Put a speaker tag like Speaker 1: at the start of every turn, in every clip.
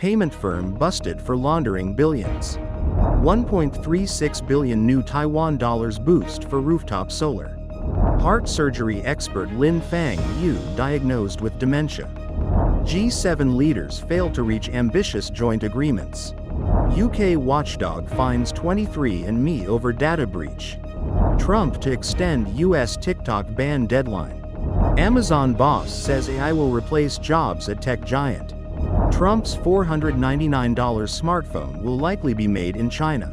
Speaker 1: payment firm busted for laundering billions. 1.36 billion new Taiwan dollars boost for rooftop solar. Heart surgery expert Fang-Yu diagnosed with dementia. G7 leaders fail to reach ambitious joint agreements. UK Watchdog finds 23andMe over data breach. Trump to extend US TikTok ban deadline. Amazon boss says AI will replace jobs at tech giant. Trump's $499 smartphone will likely be made in China.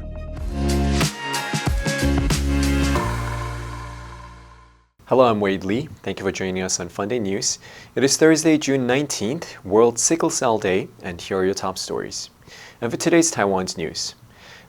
Speaker 2: Hello, I'm Wade Lee. Thank you for joining us on FUNDAY News. It is Thursday, June 19th, World Sickle Cell Day, and here are your top stories. And for today's Taiwan's news,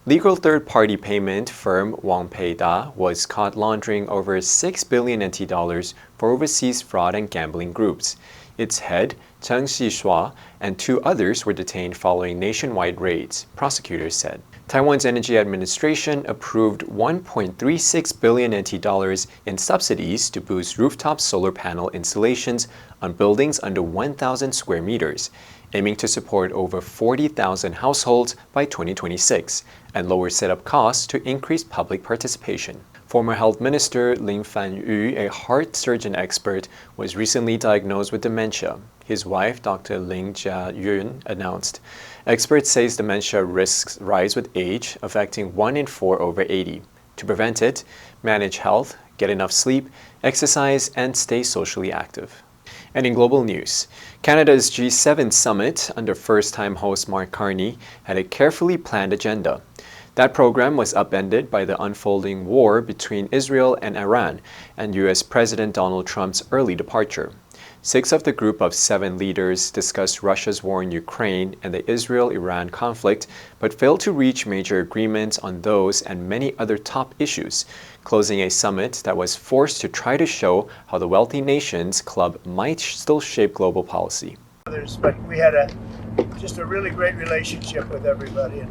Speaker 2: legal third-party payment firm WangPayDa was caught laundering over 6 billion NT dollars for overseas fraud and gambling groups. Its head, Cheng Xishua, and 2 others were detained following nationwide raids, prosecutors said. Taiwan's Energy Administration approved 1.36 billion NT dollars in subsidies to boost rooftop solar panel installations on buildings under 1,000 square meters, aiming to support over 40,000 households by 2026 and lower setup costs to increase public participation. Former Health Minister Fang-Yu, a heart surgeon expert, was recently diagnosed with dementia. His wife, Dr. Jia announced. Experts say dementia risks rise with age, affecting 1 in 4 over 80. To prevent it, manage health, get enough sleep, exercise, and stay socially active. And in global news, Canada's G7 summit under first-time host Mark Carney had a carefully planned agenda. That program was upended by the unfolding war between Israel and Iran and U.S. President Donald Trump's early departure. 6 of the group of 7 leaders discussed Russia's war in Ukraine and the Israel-Iran conflict, but failed to reach major agreements on those and many other top issues, closing a summit that was forced to try to show how the wealthy nations club might still shape global policy.
Speaker 3: But we had just a really great relationship with everybody, and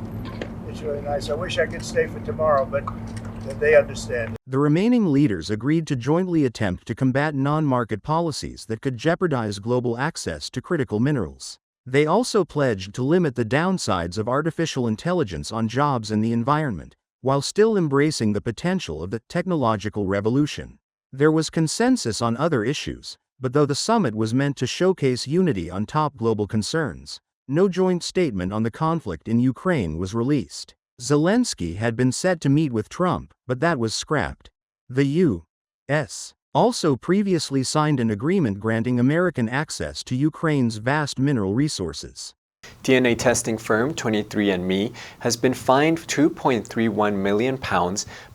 Speaker 3: it's really nice. I wish I could stay for tomorrow, but they understand.
Speaker 1: The remaining leaders agreed to jointly attempt to combat non-market policies that could jeopardize global access to critical minerals. They also pledged to limit the downsides of artificial intelligence on jobs and the environment, while still embracing the potential of the technological revolution. There was consensus on other issues, but though the summit was meant to showcase unity on top global concerns, no joint statement on the conflict in Ukraine was released. Zelensky had been set to meet with Trump, but that was scrapped. The U.S. also previously signed an agreement granting American access to Ukraine's vast mineral resources.
Speaker 2: DNA testing firm 23andMe has been fined £2.31 million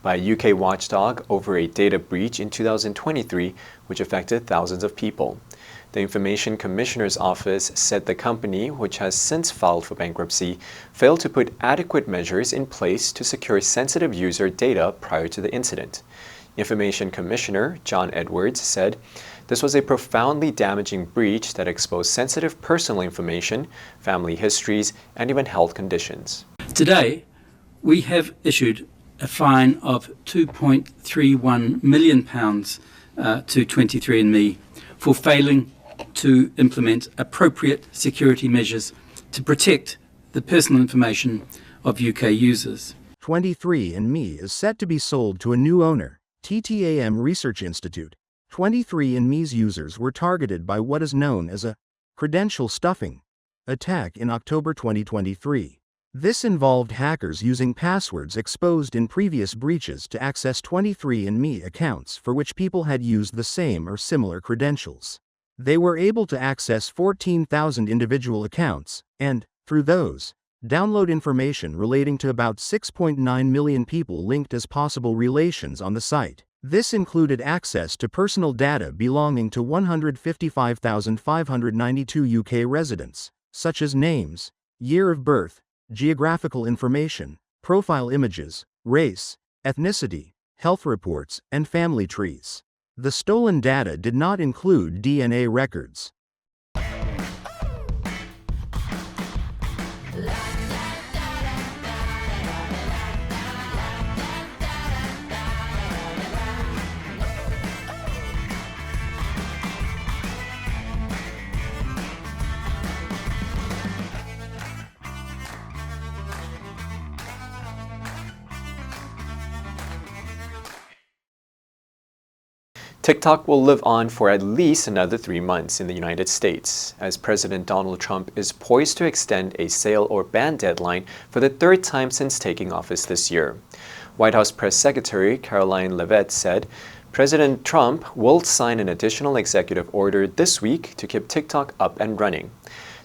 Speaker 2: by UK Watchdog over a data breach in 2023, which affected thousands of people. The Information Commissioner's Office said the company, which has since filed for bankruptcy, failed to put adequate measures in place to secure sensitive user data prior to the incident. Information Commissioner John Edwards said, "This was a profoundly damaging breach that exposed sensitive personal information, family histories, and even health conditions."
Speaker 4: Today, we have issued a fine of £2.31 million to 23andMe for failing to implement appropriate security measures to protect the personal information of UK users.
Speaker 1: 23andMe is set to be sold to a new owner, TTAM Research Institute. 23andMe's users were targeted by what is known as a credential stuffing attack in October 2023. This involved hackers using passwords exposed in previous breaches to access 23andMe accounts for which people had used the same or similar credentials. They were able to access 14,000 individual accounts, and, through those, download information relating to about 6.9 million people linked as possible relations on the site. This included access to personal data belonging to 155,592 UK residents, such as names, year of birth, geographical information, profile images, race, ethnicity, health reports, and family trees. The stolen data did not include DNA records.
Speaker 2: TikTok will live on for at least another 3 months in the United States, as President Donald Trump is poised to extend a sale or ban deadline for the third time since taking office this year. White House Press Secretary Caroline Leavitt said President Trump will sign an additional executive order this week to keep TikTok up and running.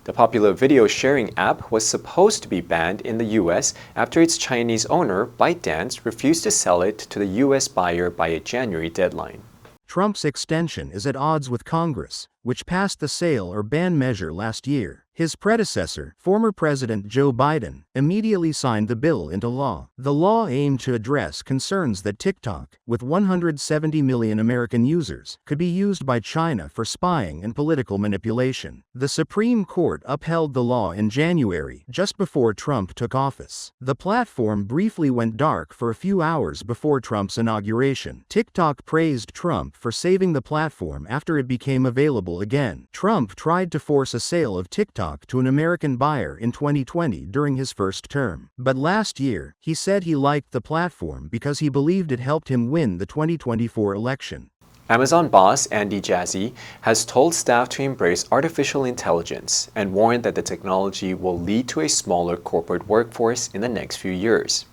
Speaker 2: The popular video sharing app was supposed to be banned in the U.S. after its Chinese owner, ByteDance, refused to sell it to the U.S. buyer by a January deadline.
Speaker 1: Trump's extension is at odds with Congress, which passed the sale or ban measure last year. His predecessor, former President Joe Biden, immediately signed the bill into law. The law aimed to address concerns that TikTok, with 170 million American users, could be used by China for spying and political manipulation. The Supreme Court upheld the law in January, just before Trump took office. The platform briefly went dark for a few hours before Trump's inauguration. TikTok praised Trump for saving the platform after it became available again. Trump tried to force a sale of TikTok to an American buyer in 2020 during his first term. But last year, he said he liked the platform because he believed it helped him win the 2024 election.
Speaker 2: Amazon boss Andy Jassy has told staff to embrace artificial intelligence and warned that the technology will lead to a smaller corporate workforce in the next few years.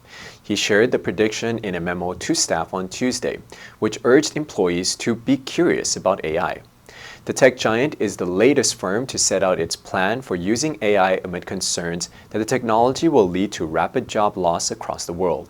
Speaker 2: He shared the prediction in a memo to staff on Tuesday, which urged employees to be curious about AI. The tech giant is the latest firm to set out its plan for using AI amid concerns that the technology will lead to rapid job loss across the world.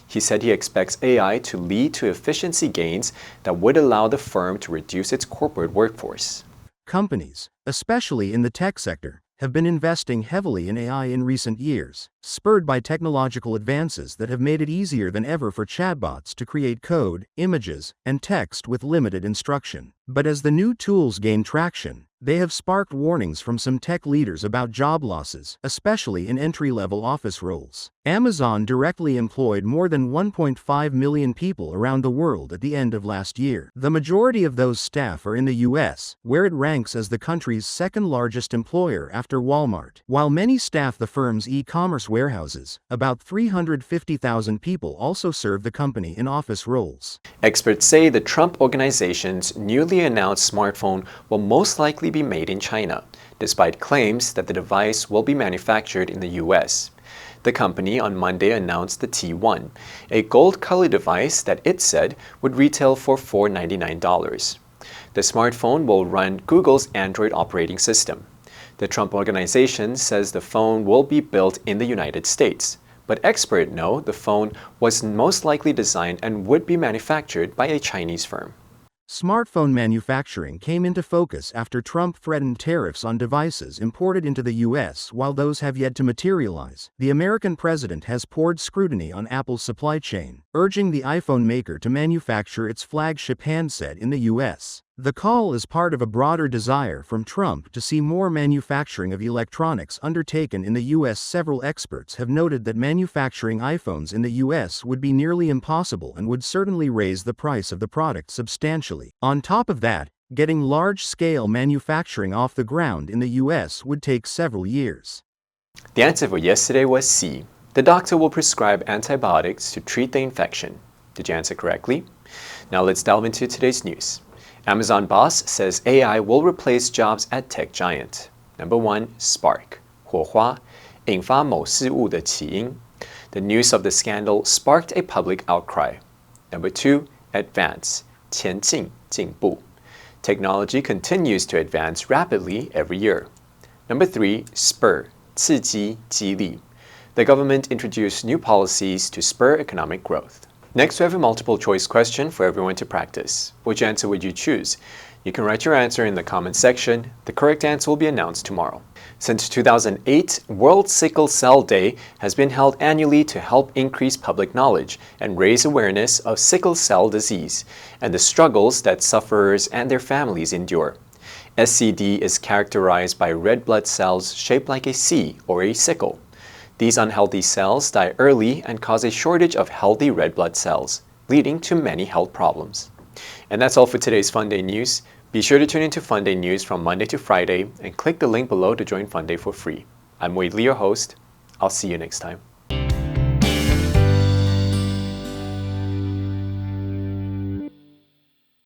Speaker 2: He said he expects AI to lead to efficiency gains that would allow the firm to reduce its corporate workforce.
Speaker 1: Companies, especially in the tech sector, have been investing heavily in AI in recent years, spurred by technological advances that have made it easier than ever for chatbots to create code, images, and text with limited instruction. But as the new tools gain traction, they have sparked warnings from some tech leaders about job losses, especially in entry-level office roles. Amazon directly employed more than 1.5 million people around the world at the end of last year. The majority of those staff are in the U.S., where it ranks as the country's second-largest employer after Walmart. While many staff the firm's e-commerce warehouses, about 350,000 people also serve the company in office roles.
Speaker 2: Experts say the Trump organization's newly announced smartphone will most likely be made in China, despite claims that the device will be manufactured in the U.S. The company on Monday announced the T1, a gold-colored device that it said would retail for $499. The smartphone will run Google's Android operating system. The Trump organization says the phone will be built in the United States, but experts know the phone was most likely designed and would be manufactured by a Chinese firm.
Speaker 1: Smartphone manufacturing came into focus after Trump threatened tariffs on devices imported into the U.S. While those have yet to materialize, the American president has poured scrutiny on Apple's supply chain, urging the iPhone maker to manufacture its flagship handset in the U.S. The call is part of a broader desire from Trump to see more manufacturing of electronics undertaken in the U.S. Several experts have noted that manufacturing iPhones in the U.S. would be nearly impossible and would certainly raise the price of the product substantially. On top of that, getting large-scale manufacturing off the ground in the U.S. would take several years.
Speaker 2: The answer for yesterday was C. The doctor will prescribe antibiotics to treat the infection. Did you answer correctly? Now let's delve into today's news. Amazon boss says AI will replace jobs at tech giant. Number 1, Spark, 火花，引发某事物的起因. The news of the scandal sparked a public outcry. Number 2, Advance, 前进，进步. Technology continues to advance rapidly every year. Number 3, Spur, 刺激，激励. The government introduced new policies to spur economic growth. Next, we have a multiple choice question for everyone to practice. Which answer would you choose? You can write your answer in the comments section. The correct answer will be announced tomorrow. Since 2008, World Sickle Cell Day has been held annually to help increase public knowledge and raise awareness of sickle cell disease and the struggles that sufferers and their families endure. SCD is characterized by red blood cells shaped like a C or a sickle. These unhealthy cells die early and cause a shortage of healthy red blood cells, leading to many health problems. And that's all for today's FUNDAY news. Be sure to tune into FUNDAY news from Monday to Friday and click the link below to join FUNDAY for free. I'm Wade Lee, your host. I'll see you next time.